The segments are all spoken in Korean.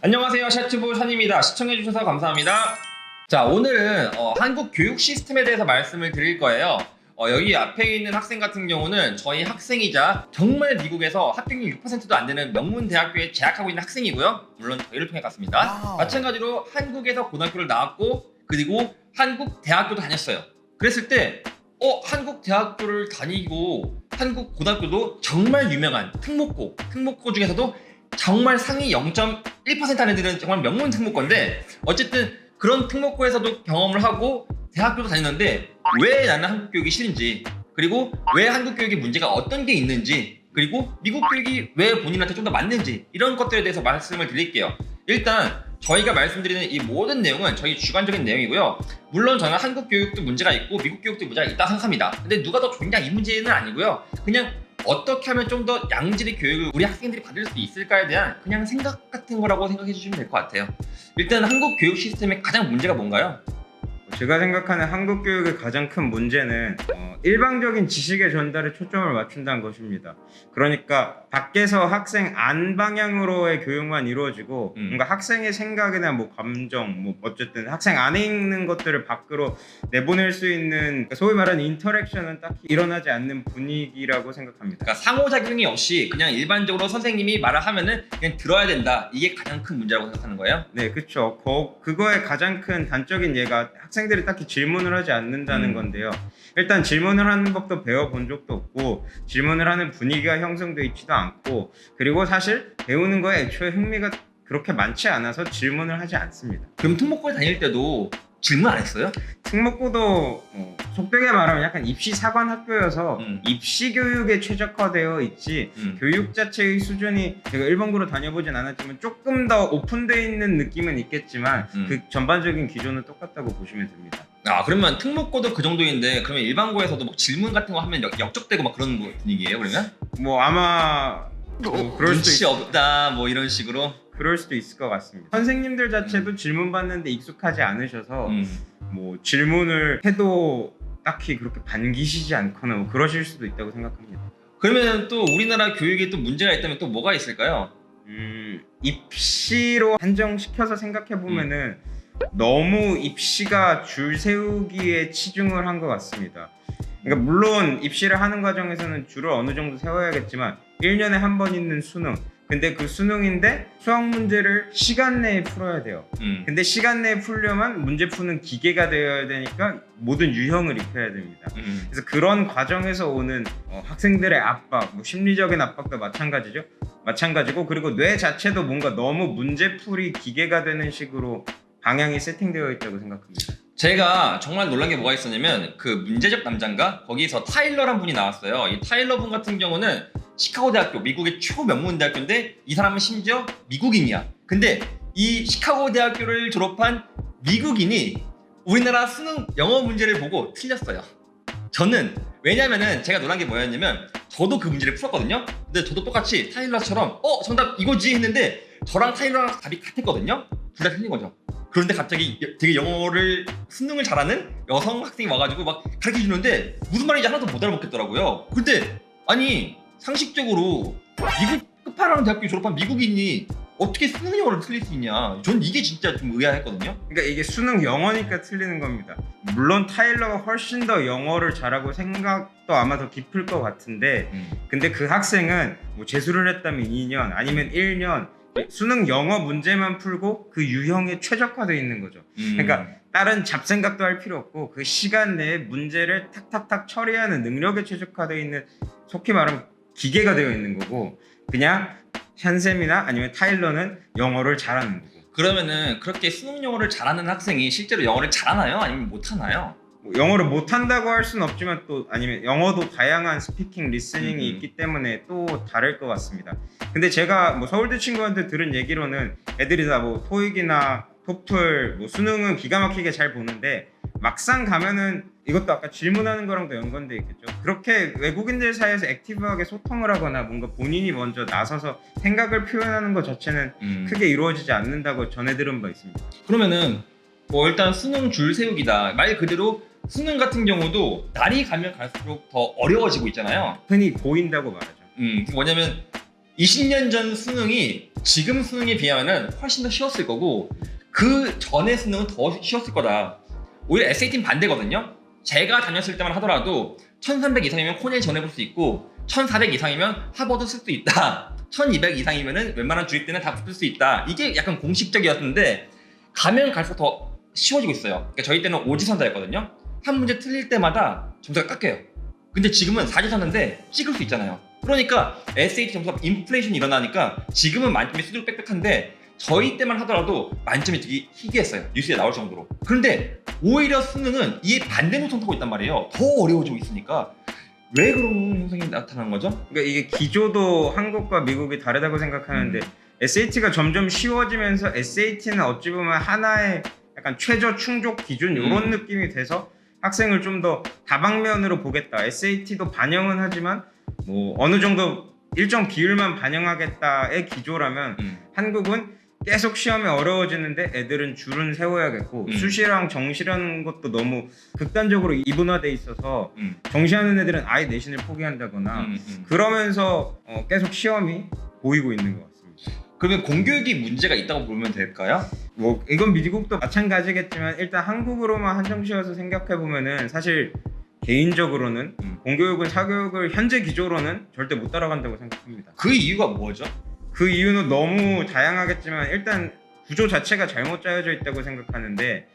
안녕하세요, 샤튜브 션입니다. 시청해주셔서 감사합니다. 자, 오늘은 한국 교육 시스템에 대해서 말씀을 드릴 거예요. 여기 앞에 있는 학생 같은 경우는 저희 학생이자 정말 미국에서 합격률 6%도 안 되는 명문 대학교에 재학하고 있는 학생이고요. 물론 저희를 통해 갔습니다. 마찬가지로 한국에서 고등학교를 나왔고 그리고 한국 대학교도 다녔어요. 그랬을 때 한국 대학교를 다니고 한국 고등학교도 정말 유명한 특목고 중에서도 정말 상위 0.1% 안에 드는 정말 명문 특목고인데, 어쨌든 그런 특목고에서도 경험을 하고 대학교도 다녔는데 왜 나는 한국 교육이 싫은지, 그리고 왜 한국 교육의 문제가 어떤 게 있는지, 그리고 미국 교육이 왜 본인한테 좀 더 맞는지, 이런 것들에 대해서 말씀을 드릴게요. 일단 저희가 말씀드리는 이 모든 내용은 저희 주관적인 내용이고요. 물론 저는 한국 교육도 문제가 있고 미국 교육도 문제가 있다 생각합니다. 근데 누가 더 좋냐 이 문제는 아니고요. 그냥 어떻게 하면 좀 더 양질의 교육을 우리 학생들이 받을 수 있을까에 대한 그냥 생각 같은 거라고 생각해 주시면 될 것 같아요. 일단 한국 교육 시스템의 가장 문제가 뭔가요? 제가 생각하는 한국 교육의 가장 큰 문제는 일방적인 지식의 전달에 초점을 맞춘다는 것입니다. 그러니까 밖에서 학생 안 방향으로의 교육만 이루어지고 뭔가 학생의 생각이나 뭐 감정, 뭐 어쨌든 학생 안에 있는 것들을 밖으로 내보낼 수 있는 소위 말하는 인터랙션은 딱히 일어나지 않는 분위기라고 생각합니다. 그러니까 상호작용이 없이 그냥 일반적으로 선생님이 말을 하면은 그냥 들어야 된다. 이게 가장 큰 문제라고 생각하는 거예요? 네, 그렇죠. 그거의 가장 큰 단적인 예가 학생들이 딱히 질문을 하지 않는다는 건데요. 일단 질문을 하는 법도 배워본 적도 없고 질문을 하는 분위기가 형성되어 있지도 않고, 그리고 사실 배우는 거에 애초에 흥미가 그렇게 많지 않아서 질문을 하지 않습니다. 그럼 특목고에 다닐 때도 질문 안 했어요? 특목고도 속되게 말하면 약간 입시 사관 학교여서 입시 교육에 최적화되어 있지 교육 자체의 수준이, 제가 일본고로 다녀보진 않았지만 조금 더 오픈되어 있는 느낌은 있겠지만 그 전반적인 기조는 똑같다고 보시면 됩니다. 그러면 특목고도 그 정도인데 그러면 일반고에서도 막 질문 같은 거 하면 역적되고 막 그런 분위기예요, 그러면? 뭐 아마 그럴 눈치 수도 없다 뭐 이런 식으로? 그럴 수도 있을 것 같습니다. 선생님들 자체도 질문 받는데 익숙하지 않으셔서 뭐 질문을 해도 딱히 그렇게 반기시지 않거나 뭐 그러실 수도 있다고 생각합니다. 그러면 또 우리나라 교육에 또 문제가 있다면 또 뭐가 있을까요? 입시로 한정시켜서 생각해 보면은 너무 입시가 줄 세우기에 치중을 한 것 같습니다. 그러니까 물론 입시를 하는 과정에서는 줄을 어느 정도 세워야겠지만 1년에 한 번 있는 수능, 근데 그 수능인데 수학 문제를 시간 내에 풀어야 돼요. 근데 시간 내에 풀려면 문제 푸는 기계가 되어야 되니까 모든 유형을 익혀야 됩니다. 그래서 그런 과정에서 오는 학생들의 압박, 뭐 심리적인 압박도 마찬가지고, 그리고 뇌 자체도 뭔가 너무 문제풀이 기계가 되는 식으로 방향이 세팅되어 있다고 생각합니다. 제가 정말 놀란 게 뭐가 있었냐면 그 문제적 남자인가? 거기서 타일러란 분이 나왔어요. 이 타일러 분 같은 경우는 시카고 대학교, 미국의 초명문 대학교인데 이 사람은 심지어 미국인이야. 근데 이 시카고 대학교를 졸업한 미국인이 우리나라 수능 영어 문제를 보고 틀렸어요. 저는 왜냐면은 제가 놀란 게 뭐였냐면 저도 그 문제를 풀었거든요. 근데 저도 똑같이 타일러처럼 정답 이거지 했는데 저랑 타일러랑 답이 같았거든요. 둘 다 틀린 거죠. 그런데 갑자기 되게 영어를 수능을 잘하는 여성 학생이 와가지고 막 가르쳐 주는데 무슨 말인지 하나도 못 알아먹겠더라고요. 근데 아니 상식적으로 미국 끝판왕 대학교 졸업한 미국인이 어떻게 수능 영어를 틀릴 수 있냐? 전 이게 진짜 좀 의아했거든요. 그러니까 이게 수능 영어니까 틀리는 겁니다. 물론 타일러가 훨씬 더 영어를 잘하고 생각도 아마 더 깊을 것 같은데 근데 그 학생은 뭐 재수를 했다면 2년 아니면 1년 수능 영어 문제만 풀고 그 유형에 최적화되어 있는 거죠. 그러니까 다른 잡생각도 할 필요 없고 그 시간 내에 문제를 탁탁탁 처리하는 능력에 최적화되어 있는, 속히 말하면 기계가 되어 있는 거고, 그냥 샨쌤이나 아니면 타일러는 영어를 잘하는 거고. 그러면은 그렇게 수능 영어를 잘하는 학생이 실제로 영어를 잘하나요? 아니면 못하나요? 뭐 영어를 못한다고 할 수는 없지만 또 아니면 영어도 다양한 스피킹, 리스닝이 있기 때문에 또 다를 것 같습니다. 근데 제가 뭐 서울대 친구한테 들은 얘기로는 애들이 다 뭐 토익이나 토플, 뭐 수능은 기가 막히게 잘 보는데 막상 가면은, 이것도 아까 질문하는 거랑도 연관돼 있겠죠. 그렇게 외국인들 사이에서 액티브하게 소통을 하거나 뭔가 본인이 먼저 나서서 생각을 표현하는 것 자체는 크게 이루어지지 않는다고 전해 들은 바 있습니다. 그러면은 뭐 일단 수능 줄 세우기다. 말 그대로 수능 같은 경우도 날이 가면 갈수록 더 어려워지고 있잖아요. 흔히 보인다고 말하죠. 뭐냐면 20년 전 수능이 지금 수능에 비하면 훨씬 더 쉬웠을 거고 그 전에 수능은 더 쉬웠을 거다. 오히려 SAT는 반대거든요. 제가 다녔을 때만 하더라도 1300 이상이면 코넬 전해볼 수 있고 1400 이상이면 하버드 쓸 수 있다. 1200 이상이면 웬만한 주입대는 다 붙을 수 있다. 이게 약간 공식적이었는데 가면 갈수록 더 쉬워지고 있어요. 그러니까 저희 때는 오지선다였거든요. 한 문제 틀릴 때마다 점수가 깎여요. 근데 지금은 사지선인데 찍을 수 있잖아요. 그러니까 SAT 점수가 인플레이션이 일어나니까 지금은 만점이 수두룩 빽빽한데 저희 때만 하더라도 만점이 되게 희귀했어요. 뉴스에 나올 정도로. 그런데 오히려 수능은 이에 반대 노선 타고 있단 말이에요. 더 어려워지고 있으니까 왜 그런 현상이 나타나는 거죠? 그러니까 이게 기조도 한국과 미국이 다르다고 생각하는데 SAT가 점점 쉬워지면서 SAT는 어찌 보면 하나의 약간 최저 충족 기준 이런 느낌이 돼서 학생을 좀 더 다방면으로 보겠다. SAT도 반영은 하지만 뭐 어느 정도 일정 비율만 반영하겠다의 기조라면 한국은 계속 시험이 어려워지는데 애들은 줄은 세워야겠고 수시랑 정시라는 것도 너무 극단적으로 이분화돼 있어서 정시하는 애들은 아예 내신을 포기한다거나 그러면서 계속 시험이 보이고 있는 것 같습니다. 그러면 공교육이 문제가 있다고 보면 될까요? 뭐 이건 미국도 마찬가지겠지만 일단 한국으로만 한정지어서 생각해 보면은 사실 개인적으로는 공교육은 사교육을 현재 기조로는 절대 못 따라간다고 생각합니다. 그 이유가 뭐죠? 그 이유는 너무 다양하겠지만 일단 구조 자체가 잘못 짜여져 있다고 생각하는데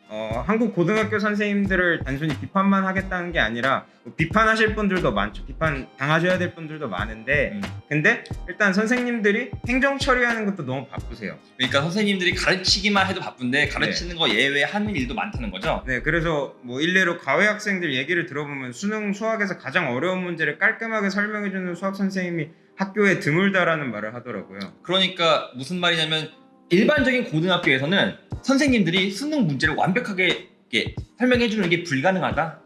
한국 고등학교 선생님들을 단순히 비판만 하겠다는 게 아니라 비판하실 분들도 많죠. 비판 당하셔야 될 분들도 많은데 근데 일단 선생님들이 행정 처리하는 것도 너무 바쁘세요. 그러니까 선생님들이 가르치기만 해도 바쁜데 가르치는 거 예외하는 일도 많다는 거죠? 네, 그래서 뭐 일례로 과외 학생들 얘기를 들어보면 수능 수학에서 가장 어려운 문제를 깔끔하게 설명해주는 수학 선생님이 학교에 드물다라는 말을 하더라고요. 그러니까 무슨 말이냐면 일반적인 고등학교에서는 선생님들이 수능 문제를 완벽하게 이렇게 설명해 주는 게 불가능하다?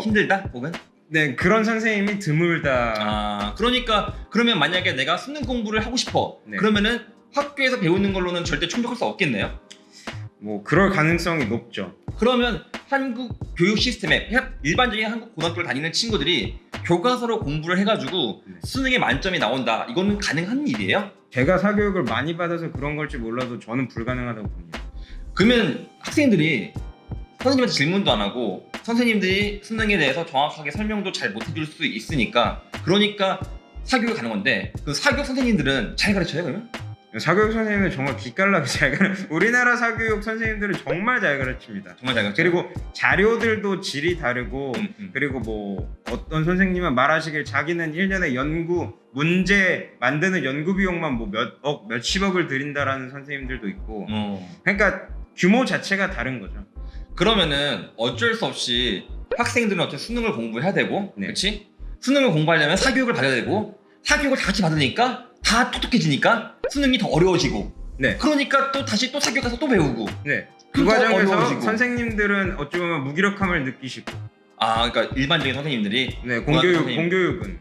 힘들다? 혹은? 네, 그런 선생님이 드물다. 아, 그러니까 그러면 만약에 내가 수능 공부를 하고 싶어. 네. 그러면은 학교에서 배우는 걸로는 절대 충족할 수 없겠네요. 뭐 그럴 가능성이 높죠. 그러면 한국 교육 시스템에 일반적인 한국 고등학교를 다니는 친구들이 교과서로 공부를 해가지고 수능에 만점이 나온다. 이거는 가능한 일이에요? 제가 사교육을 많이 받아서 그런 걸지 몰라도 저는 불가능하다고 봅니다. 그러면 학생들이 선생님한테 질문도 안 하고 선생님들이 수능에 대해서 정확하게 설명도 잘 못 해줄 수 있으니까 그러니까 사교육을 가는 건데 그 사교육 선생님들은 잘 가르쳐요 그러면? 사교육 선생님은 정말 기깔나게 잘 우리나라 사교육 선생님들은 정말 잘 가르칩니다. 정말 잘 가르쳐요? 그리고 자료들도 질이 다르고 그리고 뭐 어떤 선생님은 말하시길 자기는 1년에 연구 문제 만드는 연구 비용만 뭐 몇억 몇십억을 들인다라는 선생님들도 있고 그러니까 규모 자체가 다른 거죠. 그러면은 어쩔 수 없이 학생들은 어차피 수능을 공부해야 되고 네. 그렇지? 수능을 공부하려면 사교육을 받아야 되고 사교육을 다 같이 받으니까 다 똑똑해지니까 수능이 더 어려워지고 네. 그러니까 또 다시 또 사교육 가서 또 배우고 네. 그 또 과정에서 어려워지고. 선생님들은 어찌 보면 무기력함을 느끼시고 아 그러니까 일반적인 선생님들이 네, 선생님. 공교육은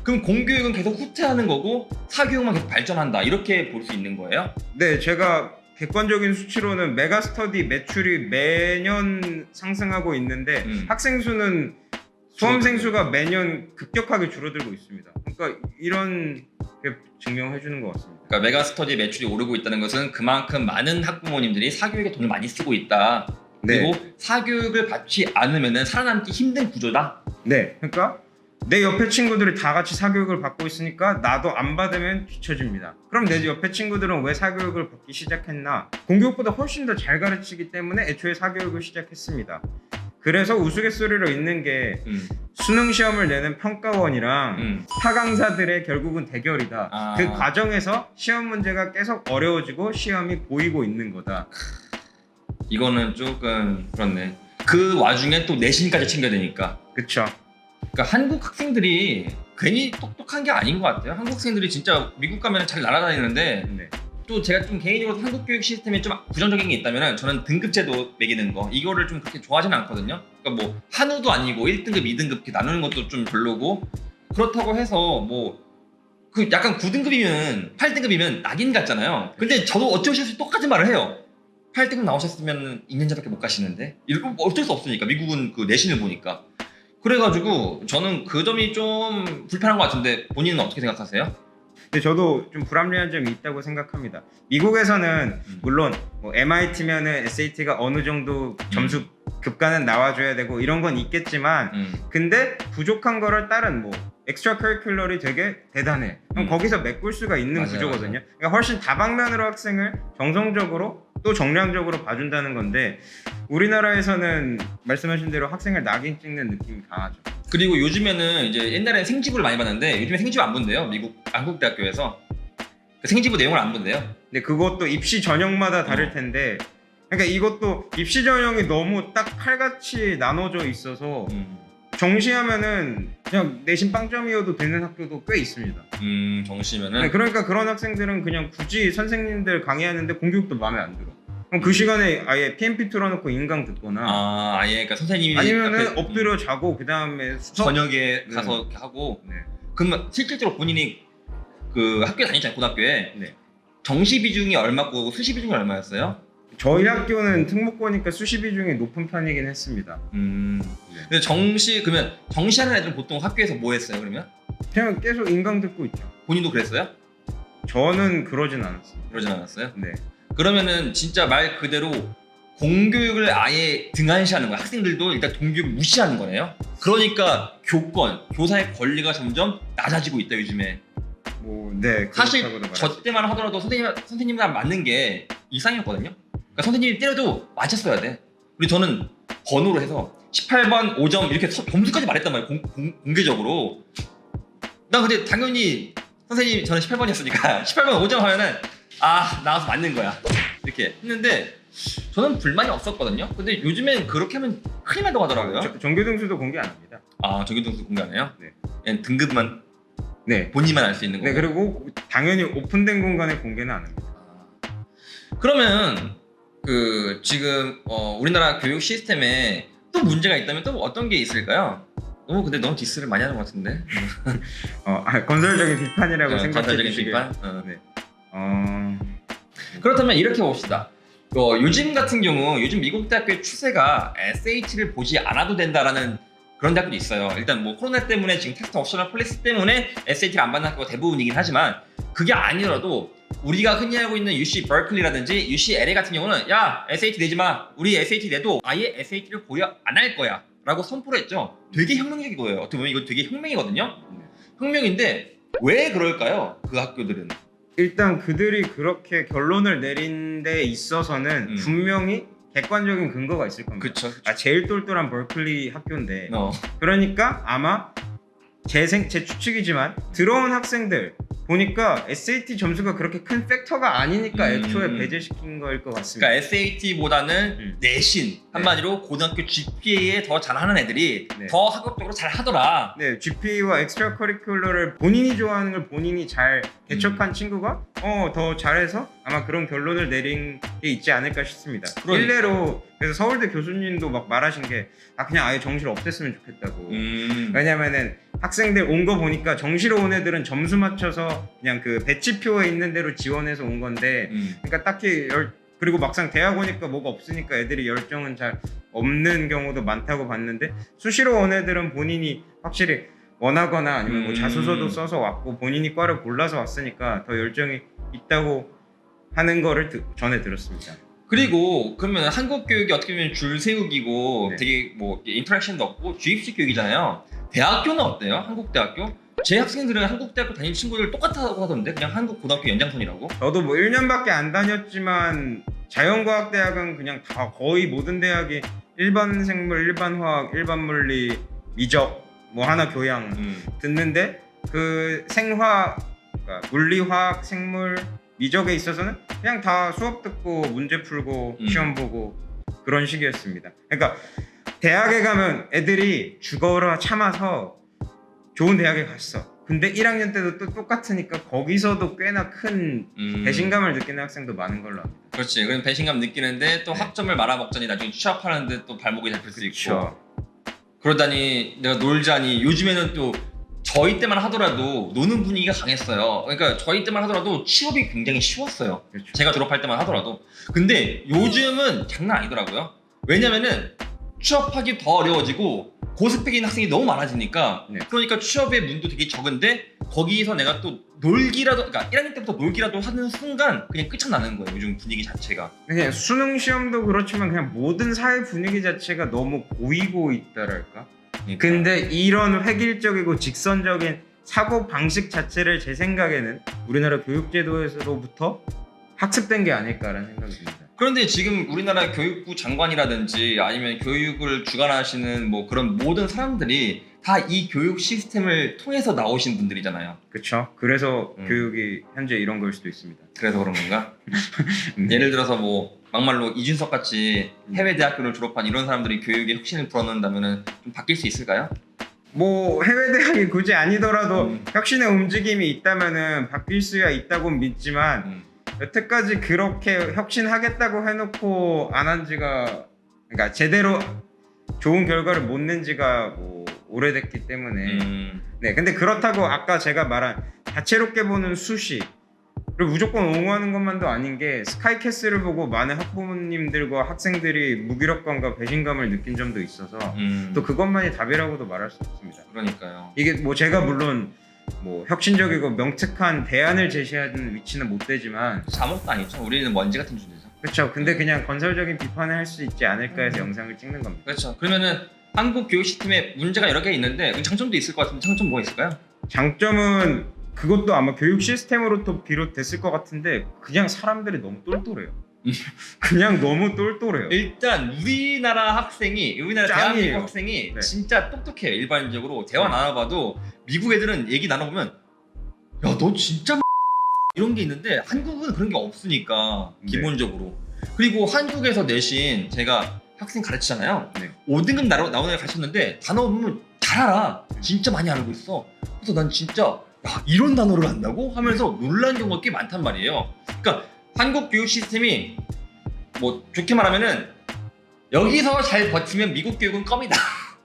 그럼 공교육은 계속 후퇴하는 거고 사교육만 계속 발전한다 이렇게 볼 수 있는 거예요? 네, 제가 객관적인 수치로는 메가스터디 매출이 매년 상승하고 있는데 학생 수는 수험생 수가 매년 급격하게 줄어들고 있습니다. 그러니까 이런 게 증명해 주는 것 같습니다. 그러니까 메가스터디 매출이 오르고 있다는 것은 그만큼 많은 학부모님들이 사교육에 돈을 많이 쓰고 있다. 그리고 네. 사교육을 받지 않으면 살아남기 힘든 구조다. 네, 그러니까 내 옆에 친구들이 다 같이 사교육을 받고 있으니까 나도 안 받으면 뒤처집니다. 그럼 내 옆에 친구들은 왜 사교육을 받기 시작했나? 공교육보다 훨씬 더 잘 가르치기 때문에 애초에 사교육을 시작했습니다. 그래서 우스갯소리로 있는 게 수능 시험을 내는 평가원이랑 타강사들의 결국은 대결이다. 아. 그 과정에서 시험 문제가 계속 어려워지고 시험이 보이고 있는 거다. 이거는 조금 그렇네. 그 와중에 또 내신까지 챙겨야 되니까. 그쵸? 그러니까 한국 학생들이 괜히 똑똑한 게 아닌 것 같아요. 한국 학생들이 진짜 미국 가면 잘 날아다니는데 네. 또 제가 좀 개인적으로 한국 교육 시스템에 좀 부정적인 게 있다면 저는 등급제도 매기는 거 이거를 좀 그렇게 좋아하지는 않거든요. 그러니까 뭐 한우도 아니고 1등급, 2등급 이렇게 나누는 것도 좀 별로고 그렇다고 해서 뭐 그 약간 9등급이면 8등급이면 낙인 같잖아요. 근데 저도 어쩌시 똑같은 말을 해요. 8등급 나오셨으면 2년제밖에 못 가시는데 이거 어쩔 수 없으니까 미국은 그 내신을 보니까 그래가지고 저는 그 점이 좀 불편한 것 같은데 본인은 어떻게 생각하세요? 근데 저도 좀 불합리한 점이 있다고 생각합니다. 미국에서는 물론 뭐 MIT면은 SAT가 어느 정도 점수 급가는 나와줘야 되고 이런 건 있겠지만 근데 부족한 거를 다른 뭐 엑스트라 커리큘러리 되게 대단해. 그럼 거기서 메꿀 수가 있는 맞아요, 구조거든요. 그러니까 훨씬 다방면으로 학생을 정성적으로 또 정량적으로 봐준다는 건데 우리나라에서는 말씀하신 대로 학생을 낙인 찍는 느낌이 강하죠. 그리고 요즘에는 이제 옛날에는 생지부를 많이 봤는데 요즘에 생지부 안 본대요. 한국 대학교에서 그 생지부 내용을 안 본대요. 근데 그것도 입시 전형마다 다를 텐데 그러니까 이것도 입시 전형이 너무 딱 칼같이 나눠져 있어서 정시하면은 그냥 내신 빵점이어도 되는 학교도 꽤 있습니다. 정시면은 네, 그러니까 그런 학생들은 그냥 굳이 선생님들 강의하는데 공교육도 마음에 안 들어. 그럼 그 시간에 아예 PMP 틀어놓고 인강 듣거나 아예 그러니까 선생님이 아니면은 앞에, 엎드려 자고 그 다음에 수업 저녁에 가서 이렇게 하고 네. 그러면 실질적으로 본인이 그 학교에 다니잖아요. 고등학교에 네. 정시 비중이 얼마고 수시 비중이 얼마였어요? 저희 학교는 특목고니까 수시 비중이 높은 편이긴 했습니다. 근데 그러면 정시하는 애들은 보통 학교에서 뭐 했어요? 그러면 그냥 계속 인강 듣고 있죠. 본인도 그랬어요? 저는 그러진 않았습니다. 그러진 않았어요? 네. 그러면은 진짜 말 그대로 공교육을 아예 등한시하는 거야. 학생들도 일단 공교육을 무시하는 거네요. 그러니까 교사의 권리가 점점 낮아지고 있다 요즘에. 뭐 네. 사실 그렇다고도 저 말하지. 때만 하더라도 선생님이랑 맞는 게 이상이었거든요. 그러니까 선생님이 때려도 맞췄어야 돼. 그리고 저는 번호로 해서 18번 5점 이렇게 점수까지 말했단 말이에요. 공개적으로. 난 근데 당연히 선생님 저는 18번이었으니까 18번 5점 하면은 나와서 맞는 거야. 이렇게 했는데 저는 불만이 없었거든요. 근데 요즘엔 그렇게 하면 큰일 난다고 하더라고요. 정규등수도 공개 안 합니다. 정규등수 공개 안 해요? 네. 그냥 등급만 네. 본인만 알 수 있는 거고. 네, 그리고 당연히 오픈된 공간에 공개는 안 합니다. 그러면 그 지금 우리나라 교육 시스템에 또 문제가 있다면 또 어떤 게 있을까요? 근데 너무 디스를 많이 하는 것 같은데. 건설적인 비판이라고 생각해 건설적인 주시길. 비판. 네. 그렇다면 이렇게 봅시다. 요즘 같은 경우 요즘 미국 대학교의 추세가 SAT를 보지 않아도 된다라는 그런 대학교도 있어요. 일단 뭐 코로나 때문에 지금 테스트 옵셔널 폴리시 때문에 SAT를 안 받는 학교가 대부분이긴 하지만 그게 아니더라도 우리가 흔히 알고 있는 UC 버클리라든지 UC LA 같은 경우는 야 SAT 내지 마. 우리 SAT 내도 아예 SAT를 보여 안 할 거야 라고 선포를 했죠. 되게 혁명적인 거예요. 어떻게 보면 이거 되게 혁명이거든요. 혁명인데 왜 그럴까요? 그 학교들은. 일단 그들이 그렇게 결론을 내린 데 있어서는 분명히 객관적인 근거가 있을 겁니다. 그쵸. 제일 똘똘한 버클리 학교인데 그러니까 아마 제 추측이지만 들어온 학생들 보니까 SAT 점수가 그렇게 큰 팩터가 아니니까 애초에 배제시킨 거일 것 같습니다. 그러니까 SAT보다는 내신 한마디로 고등학교 GPA에 더 잘하는 애들이 더 학업적으로 잘하더라. 네, GPA와 엑스트라 커리큘러를 본인이 좋아하는 걸 본인이 잘 개척한 친구가 더 잘해서 아마 그런 결론을 내린 게 있지 않을까 싶습니다. 그러니까. 일례로 그래서 서울대 교수님도 막 말하신 게 그냥 아예 정시를 없앴으면 좋겠다고. 왜냐면은 학생들 온 거 보니까 정시로 온 애들은 점수 맞춰서 그냥 그 배치표에 있는 대로 지원해서 온 건데 그러니까 딱히 그리고 막상 대학 오니까 뭐가 없으니까 애들이 열정은 잘 없는 경우도 많다고 봤는데 수시로 온 애들은 본인이 확실히 원하거나 아니면 뭐 자소서도 써서 왔고 본인이 과를 골라서 왔으니까 더 열정이 있다고 하는 거를 전해 들었습니다. 그리고 그러면 한국 교육이 어떻게 보면 줄 세우기고 네. 되게 뭐 인터랙션도 없고 주입식 교육이잖아요. 대학교는 어때요? 한국 대학교? 제 학생들은 한국 대학교 다니는 친구들 똑같다고 하던데 그냥 한국 고등학교 연장선이라고? 저도 뭐 1년밖에 안 다녔지만 자연과학대학은 그냥 다 거의 모든 대학이 일반 생물, 일반 화학, 일반 물리, 미적 뭐 하나 교양 듣는데 그 그러니까 물리, 화학, 생물, 미적에 있어서는 그냥 다 수업 듣고 문제 풀고 시험 보고 그런 식이었습니다. 그러니까 대학에 가면 애들이 죽어라 참아서 좋은 대학에 갔어. 근데 1학년 때도 또 똑같으니까 거기서도 꽤나 큰 배신감을 느끼는 학생도 많은 걸로 압니다. 그렇지. 그럼 배신감 느끼는데 또 학점을 말아먹자니 나중에 취업하는데 또 발목이 잡힐 수 있고. 그러다니 내가 놀자니 요즘에는 또 저희 때만 하더라도 노는 분위기가 강했어요. 그러니까 저희 때만 하더라도 취업이 굉장히 쉬웠어요. 그렇죠. 제가 졸업할 때만 하더라도. 근데 요즘은 장난 아니더라고요. 왜냐면은 취업하기 더 어려워지고 고스펙인 학생이 너무 많아지니까 네. 그러니까 취업의 문도 되게 적은데 거기서 내가 또 놀기라도 그러니까 1학년 때부터 놀기라도 하는 순간 그냥 끝장나는 거예요. 요즘 분위기 자체가. 그냥 수능 시험도 그렇지만 그냥 모든 사회 분위기 자체가 너무 고이고 있다랄까. 그러니까. 근데 이런 획일적이고 직선적인 사고 방식 자체를 제 생각에는 우리나라 교육제도에서로부터 학습된 게 아닐까라는 생각이 듭니다. 그런데 지금 우리나라 교육부 장관이라든지 아니면 교육을 주관하시는 뭐 그런 모든 사람들이 다 이 교육 시스템을 통해서 나오신 분들이잖아요. 그렇죠. 그래서 음. 교육이 현재 이런 걸 수도 있습니다. 그래서 그런 건가? 예를 들어서 뭐 막말로 이준석 같이 해외 대학교를 졸업한 이런 사람들이 교육에 혁신을 불어넣는다면은 좀 바뀔 수 있을까요? 뭐 해외 대학이 굳이 아니더라도 음. 혁신의 움직임이 있다면은 바뀔 수야 있다고 믿지만 여태까지 그렇게 혁신하겠다고 해놓고 안 한 지가 그러니까 제대로 좋은 결과를 못 낸 지가 뭐 오래됐기 때문에 네 근데 그렇다고 아까 제가 말한 다채롭게 보는 수시를 무조건 옹호하는 것만도 아닌 게 스카이캐슬을 보고 많은 학부모님들과 학생들이 무기력감과 배신감을 느낀 점도 있어서 또 그것만이 답이라고도 말할 수 없습니다. 그러니까요. 이게 뭐 제가 물론 뭐 혁신적이고 명특한 대안을 제시하는 위치는 못 되지만 아무것도 아니죠. 우리는 먼지 같은 존재죠. 그렇죠. 근데 그냥 건설적인 비판을 할 수 있지 않을까 해서 영상을 찍는 겁니다. 그렇죠. 그러면은 한국 교육 시스템에 문제가 여러 개 있는데 장점도 있을 것 같은데 장점 뭐가 있을까요? 장점은 그것도 아마 교육 시스템으로부터 비롯됐을 것 같은데 그냥 사람들이 너무 똘똘해요. 그냥 너무 똘똘해요. 일단 우리나라 짱이에요. 대한민국 학생이 네. 진짜 똑똑해요. 일반적으로 대화 나눠봐도 미국 애들은 얘기 나눠보면 야 너 진짜 이런 게 있는데 한국은 그런 게 없으니까 네. 기본적으로. 그리고 한국에서 내신 제가 학생 가르치잖아요. 네. 5등급 나오는 애 가르쳤는데 단어 보면 잘 알아. 진짜 많이 알고 있어. 그래서 난 진짜 야 이런 단어를 안다고? 하면서 놀란 경우가 꽤 많단 말이에요. 그러니까 한국 교육 시스템이 뭐 좋게 말하면은 여기서 잘 버티면 미국 교육은 껌이다.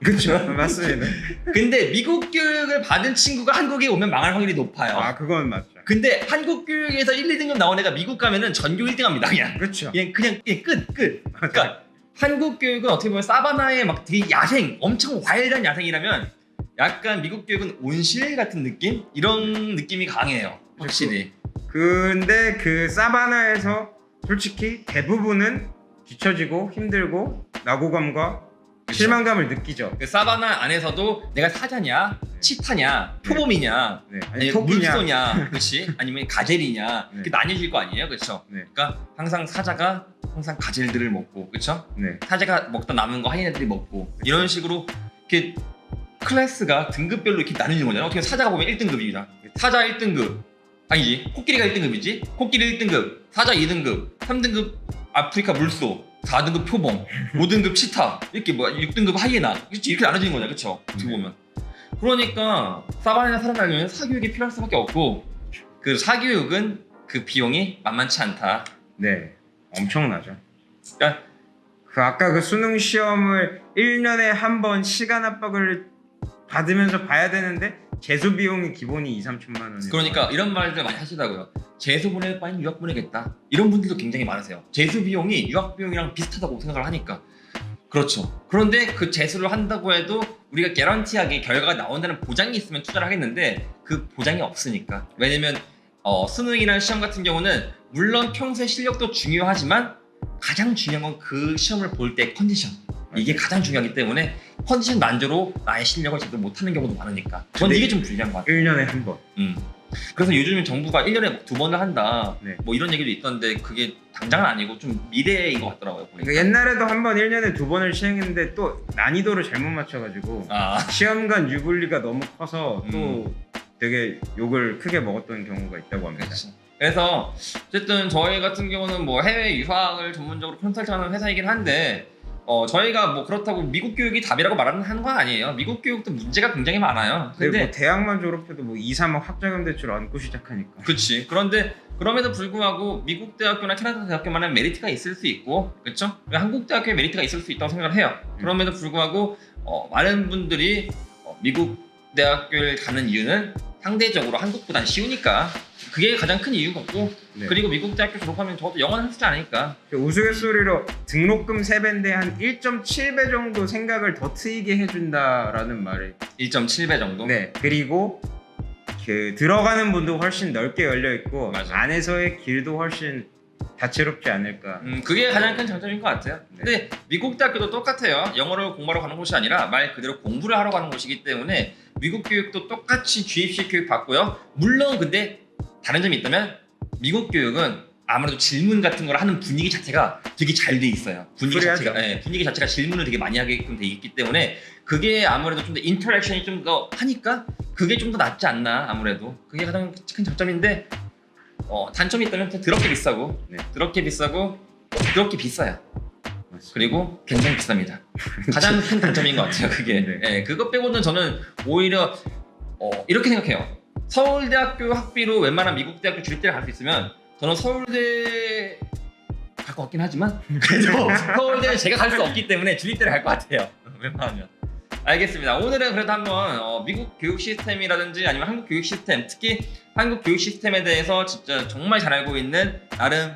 그렇죠. 맞습니다. 근데 미국 교육을 받은 친구가 한국에 오면 망할 확률이 높아요. 아 그건 맞죠. 근데 한국 교육에서 1, 2등급 나온 애가 미국 가면은 전교 1등 합니다. 그냥 그렇죠. 그냥 끝. 그러니까 한국 교육은 어떻게 보면 사바나의 막 되게 야생, 엄청 와일드한 야생이라면 약간 미국 교육은 온실 같은 느낌? 이런 느낌이 강해요. 확실히. 근데 그 사바나에서 솔직히 대부분은 뒤처지고 힘들고 낙오감과 그쵸. 실망감을 느끼죠. 그 사바나 안에서도 내가 사자냐, 치타냐, 표범이냐, 네. 아니, 토끼냐. 물소냐, 그렇지? 아니면 가젤이냐, 네. 그 나뉘어질 거 아니에요, 그렇죠? 네. 그러니까 항상 사자가 항상 가젤들을 먹고, 그렇죠? 네. 사자가 먹다 남은 거 하이에나들이 먹고 이런 식으로 이렇게 클래스가 등급별로 이렇게 나뉘는 거잖아요. 어떻게 사자가 보면 1등급이다. 사자 1등급 아니지, 코끼리가 1등급이지. 코끼리 1등급, 사자 2등급, 3등급 아프리카 물소, 4등급 표범, 5등급 치타, 이렇게 뭐 6등급 하이에나, 그렇지? 이렇게 나눠지는 거잖아, 그렇죠? 어떻게 보면. 그러니까 사바나에 살아나려면 사교육이 필요할 수밖에 없고 그 사교육은 그 비용이 만만치 않다. 네. 엄청나죠. 그러니까 그 아까 그 수능 시험을 1년에 한 번 시간 압박을 받으면서 봐야 되는데 재수 비용이 기본이 2, 3천만 원이에요. 그러니까 이런 말들 많이 하시더라고요. 재수 보낼 바엔 유학 보내겠다. 이런 분들도 굉장히 많으세요. 재수 비용이 유학 비용이랑 비슷하다고 생각을 하니까. 그렇죠. 그런데 그 재수를 한다고 해도 우리가 개런티하게 결과가 나온다는 보장이 있으면 투자를 하겠는데 그 보장이 없으니까. 왜냐면 수능이라는 시험 같은 경우는 물론 평소의 실력도 중요하지만 가장 중요한 건 그 시험을 볼 때 컨디션. 이게 가장 중요하기 때문에 컨디션 난조로 나의 실력을 제대로 못하는 경우도 많으니까 전 근데 이게 좀 불리한 것 같아요. 1년에 한 번. 그래서 요즘 정부가 1년에 2번을 한다. 네. 뭐 이런 얘기도 있던데 그게 당장은 아니고 좀 미래인 것 같더라고요. 보니까. 그러니까 옛날에도 한 번 1년에 2번을 시행했는데 또 난이도를 잘못 맞춰가지고 아, 시험관 유불리가 너무 커서 또 음. 되게 욕을 크게 먹었던 경우가 있다고 합니다. 그렇죠. 그래서 어쨌든 저희 같은 경우는 뭐 해외 유학을 전문적으로 컨설팅하는 회사이긴 한데 저희가 뭐 그렇다고 미국 교육이 답이라고 말하는 건 아니에요. 미국 교육도 문제가 굉장히 많아요. 근데 근데 뭐 대학만 졸업해도 뭐 2, 3억 학자금 대출 안고 시작하니까. 그렇지. 그런데 그럼에도 불구하고 미국 대학교나 캐나다 대학교만은 메리트가 있을 수 있고, 그렇죠? 한국 대학교에 메리트가 있을 수 있다고 생각을 해요. 그럼에도 불구하고 많은 분들이 미국 대학교를 가는 이유는 상대적으로 한국보단 쉬우니까 그게 가장 큰 이유였고 네. 그리고 미국 대학교 졸업하면 저도 영어는 쓰지 않으니까 우스갯소리로 등록금 3배인데 한 1.7배 정도 생각을 더 트이게 해준다라는 말을. 1.7배 정도. 네. 그리고 그 들어가는 문도 훨씬 넓게 열려 있고 맞아. 안에서의 길도 훨씬 다채롭지 않을까. 그게 가장 큰 장점인 것 같아요. 네. 근데 미국 대학교도 똑같아요. 영어를 공부하러 가는 곳이 아니라 말 그대로 공부를 하러 가는 곳이기 때문에 미국 교육도 똑같이 주입식 교육 받고요. 물론 근데 다른 점이 있다면 미국 교육은 아무래도 질문 같은 걸 하는 분위기 자체가 되게 잘 돼 있어요. 분위기 프리하죠. 자체가, 분위기 자체가 질문을 되게 많이 하게끔 돼 있기 때문에 그게 아무래도 좀 더 인터랙션이 좀 더 하니까 그게 좀 더 낫지 않나 아무래도 그게 가장 큰 장점인데 단점이 있다면 더럽게 비싸고 네. 더럽게 비싸고 더럽게 비싸요. 맞습니다. 그리고 굉장히 비쌉니다. 가장 큰 단점인 것 같아요. 그게. 네. 예, 그것 빼고는 저는 오히려 이렇게 생각해요. 서울대학교 학비로 웬만한 미국 대학교 주립대를 갈 수 있으면 저는 서울대 갈 것 같긴 하지만 그래도 서울대는 제가 갈 수 없기 때문에 주립대를 갈 것 같아요. 웬만하면. 알겠습니다. 오늘은 그래도 한번 미국 교육 시스템이라든지 아니면 한국 교육 시스템, 특히 한국 교육 시스템에 대해서 진짜 정말 잘 알고 있는 나름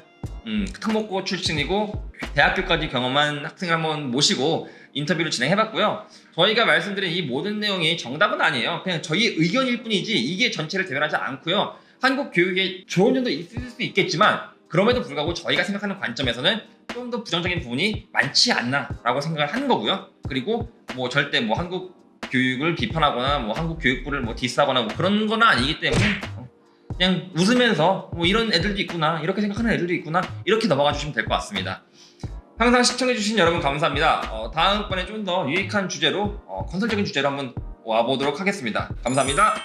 특목고 출신이고 대학교까지 경험한 학생을 한번 모시고 인터뷰를 진행해봤고요. 저희가 말씀드린 이 모든 내용이 정답은 아니에요. 그냥 저희 의견일 뿐이지 이게 전체를 대변하지 않고요. 한국 교육에 좋은 점도 있을 수 있겠지만 그럼에도 불구하고 저희가 생각하는 관점에서는 좀 더 부정적인 부분이 많지 않나라고 생각을 하는 거고요. 그리고 뭐 절대 뭐 한국 교육을 비판하거나 뭐 한국 교육부를 뭐 디스하거나 뭐 그런 건 아니기 때문에 그냥 웃으면서 뭐 이런 애들도 있구나 이렇게 생각하는 애들도 있구나 이렇게 넘어가 주시면 될 것 같습니다. 항상 시청해주신 여러분 감사합니다. 다음번에 좀 더 유익한 주제로 건설적인 주제로 한번 와보도록 하겠습니다. 감사합니다.